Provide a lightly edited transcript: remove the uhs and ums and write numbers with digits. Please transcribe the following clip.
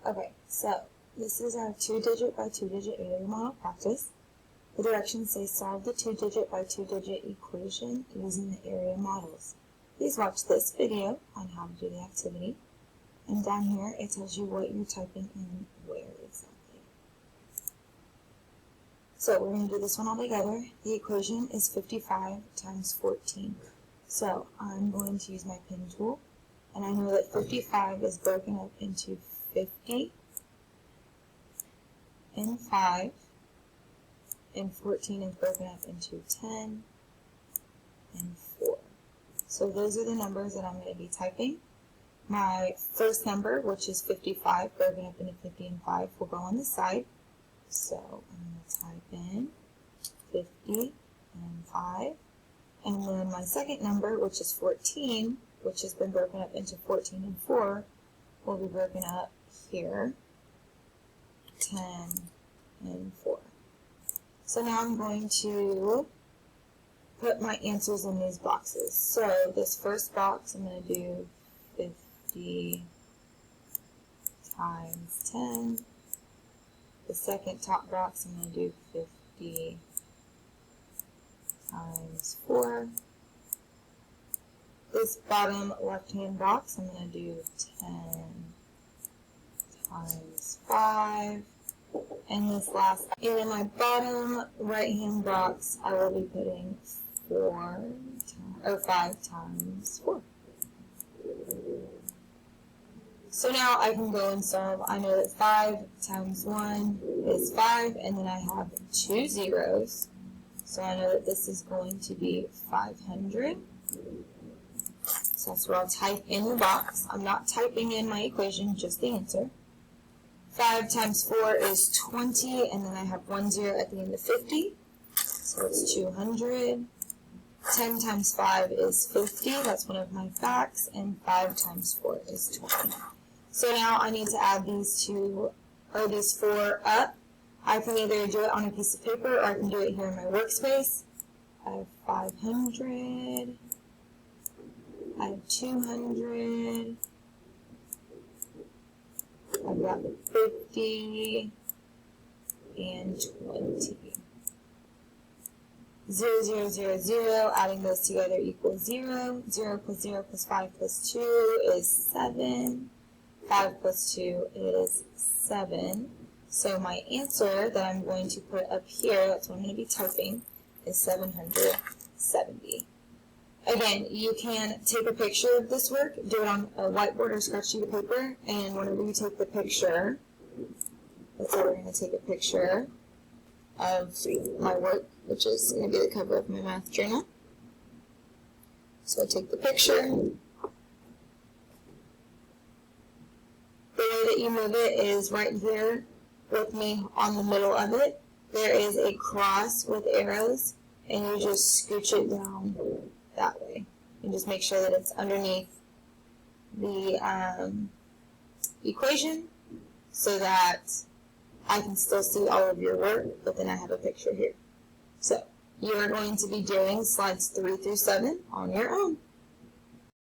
Okay, so this is our 2-digit by 2-digit area model practice. The directions say solve the 2-digit by 2-digit equation using the area models. Please watch this video on how to do the activity. And down here it tells you what you're typing in where exactly. So we're going to do this one all together. The equation is 55 times 14. So I'm going to use my pen tool. And I know that 55 is broken up into 50 and 5, and 14 is broken up into 10 and 4. So those are the numbers that I'm going to be typing. My first number, which is 55, broken up into 50 and 5, will go on the side. So I'm going to type in 50 and 5. And then my second number, which is 14, which has been broken up into 14 and 4, will be broken up here, 10 and 4. So now I'm going to put my answers in these boxes. So this first box, I'm going to do 50 times 10. The second top box, I'm going to do 50 times 4. This bottom left-hand box, I'm going to do 10 times 5. And this last, and in my bottom right-hand box, I will be putting 5 times 4. So now I can go and solve. I know that 5 times 1 is 5, and then I have 2 zeros. So I know that this is going to be 500. So that's where I'll type in the box. I'm not typing in my equation, just the answer. 5 times 4 is 20, and then I have 1 0 at the end of 50. So it's 200. 10 times 5 is 50. That's one of my facts. And 5 times 4 is 20. So now I need to add these 4 up. I can either do it on a piece of paper or I can do it here in my workspace. I have 500. I have 200. I've got 50 and 20. 0, 0, 0, 0. Adding those together equals 0. 0 plus 0 plus 5 plus 2 is 7. 5 plus 2 is 7. So my answer that I'm going to put up here, that's what I'm going to be typing, is 770. Again, you can take a picture of this work, do it on a whiteboard or scratch sheet of paper, and whenever you take the picture, let's say we're going to take a picture of my work, which is going to be the cover of my math journal. So I take the picture. The way that you move it is right here with me on the middle of it. There is a cross with arrows, and you just scooch it down that way. And just make sure that it's underneath the equation so that I can still see all of your work, but then I have a picture here. So you are going to be doing slides 3 through 7 on your own.